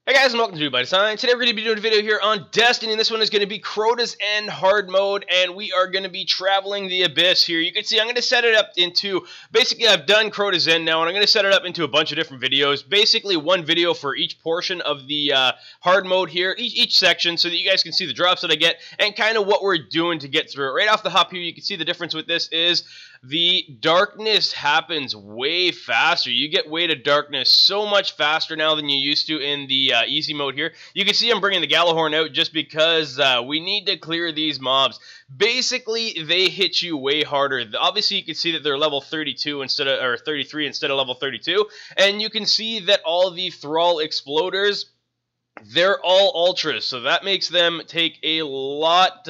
Hey guys, and welcome to By Design. Today we're going to be doing a video here on Destiny, and this one is going to be Crotas and hard mode, and we are going to be traveling the Abyss here. You can see I'm going to set it up into, basically I've done Crotas in now, and I'm going to set it up into a bunch of different videos. Basically one video for each portion of the hard mode here, each section, so that you guys can see the drops that I get, and kind of what we're doing to get through it. Right off the hop here, you can see the difference with this is the darkness happens way faster. You get way to darkness so much faster now than you used to in the easy mode here. You can see I'm bringing the Gallahorn out just because we need to clear these mobs. Basically, they hit you way harder. Obviously, you can see that they're level 32 instead of, or 33 instead of level 32, and you can see that all the Thrall exploders, they're all ultras, so that makes them take a lot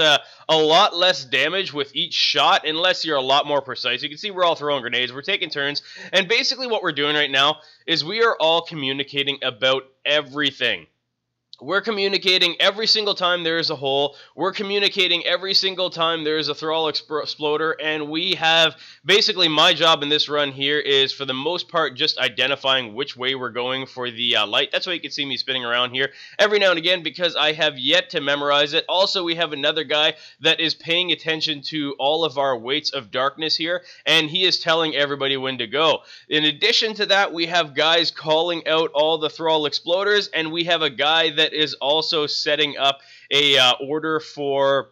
less damage with each shot, unless you're a lot more precise. You can see we're all throwing grenades, we're taking turns, and basically what we're doing right now is we are all communicating about everything. We're communicating every single time there is a hole. We're communicating every single time there is a Thrall exploder, and we have, basically my job in this run here is for the most part just identifying which way we're going for the light. That's why you can see me spinning around here every now and again, because I have yet to memorize it. Also, we have another guy that is paying attention to all of our weights of darkness here, and he is telling everybody when to go. In addition to that, we have guys calling out all the Thrall exploders, and we have a guy that is also setting up a order for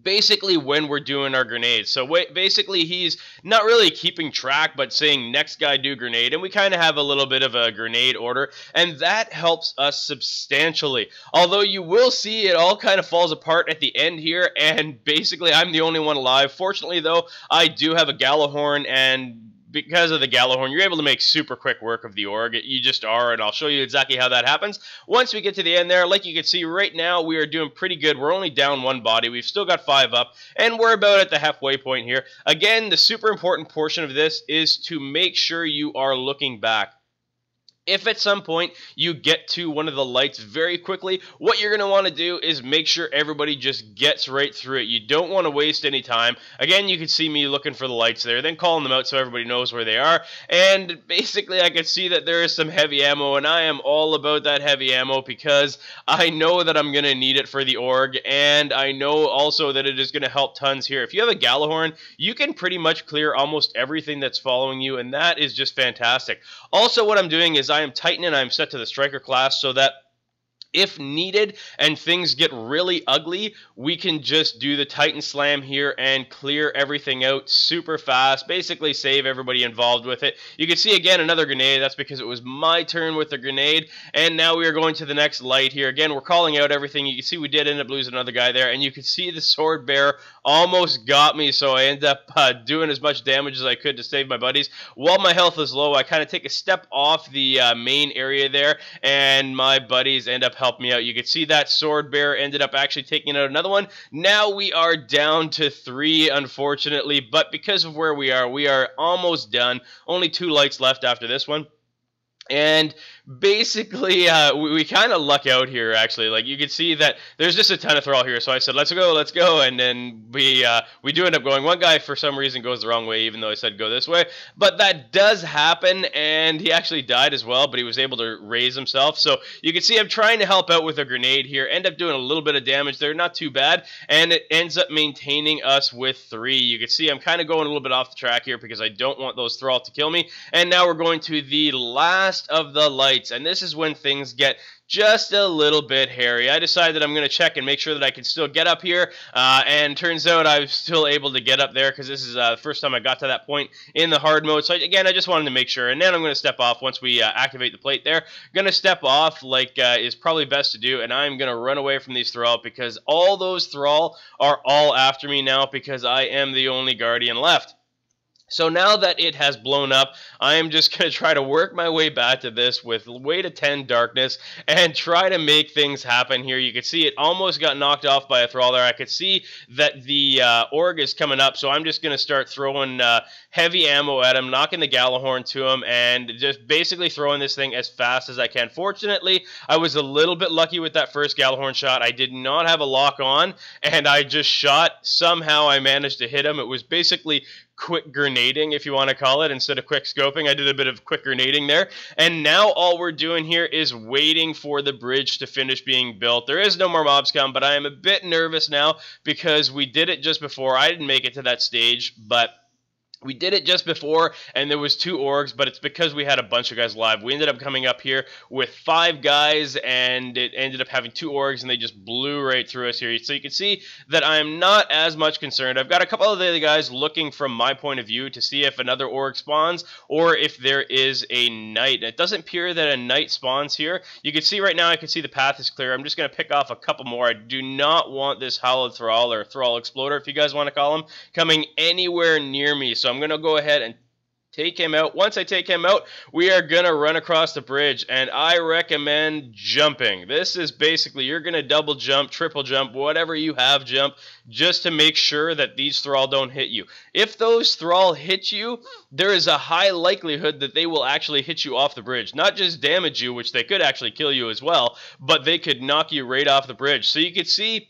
basically when we're doing our grenades. So basically he's not really keeping track, but saying next guy do grenade, and we kind of have a little bit of a grenade order, and that helps us substantially. Although you will see it all kind of falls apart at the end here, and basically I'm the only one alive. Fortunately though, I do have a Gallahorn, and because of the Gallahorn, you're able to make super quick work of the org. You just are, and I'll show you exactly how that happens once we get to the end there. Like you can see right now, we are doing pretty good. We're only down one body. We've still got 5 up, and we're about at the halfway point here. Again, the super important portion of this is to make sure you are looking back. If at some point you get to one of the lights very quickly, what you're going to want to do is make sure everybody just gets right through it. You don't want to waste any time. Again, you can see me looking for the lights there, then calling them out so everybody knows where they are. And basically, I can see that there is some heavy ammo, and I am all about that heavy ammo because I know that I'm going to need it for the org, and I know also that it is going to help tons here. If you have a Gallahorn, you can pretty much clear almost everything that's following you, and that is just fantastic. Also, what I'm doing is I am tightening, I'm set to the striker class so that if needed and things get really ugly, we can just do the Titan Slam here and clear everything out super fast, basically save everybody involved with it. You can see again another grenade. That's because it was my turn with the grenade, and now we are going to the next light here. Again, we're calling out everything. You can see we did end up losing another guy there, and you can see the sword bearer almost got me, so I ended up doing as much damage as I could to save my buddies. While my health is low, I kind of take a step off the main area there, and my buddies end up help me out. You can see that sword bearer ended up actually taking out another one. Now we are down to 3, unfortunately, but because of where we are almost done. Only 2 lights left after this one. And basically, we kind of luck out here, actually. Like, you can see that there's just a ton of Thrall here, so I said, let's go, and then we do end up going. One guy, for some reason, goes the wrong way, even though I said go this way. But that does happen, and he actually died as well, but he was able to raise himself. So you can see I'm trying to help out with a grenade here, end up doing a little bit of damage there, not too bad, and it ends up maintaining us with 3. You can see I'm kind of going a little bit off the track here because I don't want those Thrall to kill me. And now we're going to the last of the lights, and this is when things get just a little bit hairy. I decided I'm going to check and make sure that I can still get up here, and turns out I was still able to get up there because this is the first time I got to that point in the hard mode. So again, I just wanted to make sure, and then I'm going to step off once we activate the plate there. Going to step off like is probably best to do, and I'm going to run away from these Thrall because all those Thrall are all after me now because I am the only Guardian left. So now that it has blown up, I am just going to try to work my way back to this with way to 10 darkness and try to make things happen here. You can see it almost got knocked off by a Thrall there. I could see that the org is coming up, so I'm just going to start throwing heavy ammo at him, knocking the Gallahorn to him, and just basically throwing this thing as fast as I can. Fortunately, I was a little bit lucky with that first Gallahorn shot. I did not have a lock on, and I just shot. Somehow I managed to hit him. It was basically quick grenading, if you want to call it, instead of quick scoping. I did a bit of quick grenading there. And now all we're doing here is waiting for the bridge to finish being built. There is no more mobs come, but I am a bit nervous now because we did it just before. I didn't make it to that stage, but we did it just before, and there was 2 orgs, but it's because we had a bunch of guys live. We ended up coming up here with 5 guys, and it ended up having 2 orgs, and they just blew right through us here. So you can see that I'm not as much concerned. I've got a couple of the other guys looking from my point of view to see if another org spawns, or if there is a knight. It doesn't appear that a knight spawns here. You can see right now, I can see the path is clear. I'm just going to pick off a couple more. I do not want this Hallowed Thrall, or Thrall Exploder, if you guys want to call him, coming anywhere near me. So I'm going to go ahead and take him out. Once I take him out, we are going to run across the bridge, and I recommend jumping. This is basically, you're going to double jump, triple jump, whatever you have jump, just to make sure that these Thrall don't hit you. If those Thrall hit you, there is a high likelihood that they will actually hit you off the bridge. Not just damage you, which they could actually kill you as well, but they could knock you right off the bridge. So you can see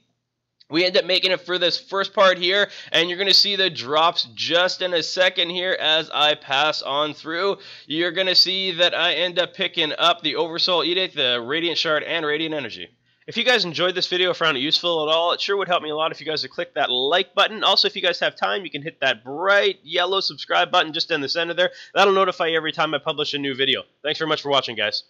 we end up making it for this first part here, and you're going to see the drops just in a second here as I pass on through. You're going to see that I end up picking up the Oversoul Edict, the Radiant Shard, and Radiant Energy. If you guys enjoyed this video or found it useful at all, it sure would help me a lot if you guys would click that like button. Also, if you guys have time, you can hit that bright yellow subscribe button just in the center there. That'll notify you every time I publish a new video. Thanks very much for watching, guys.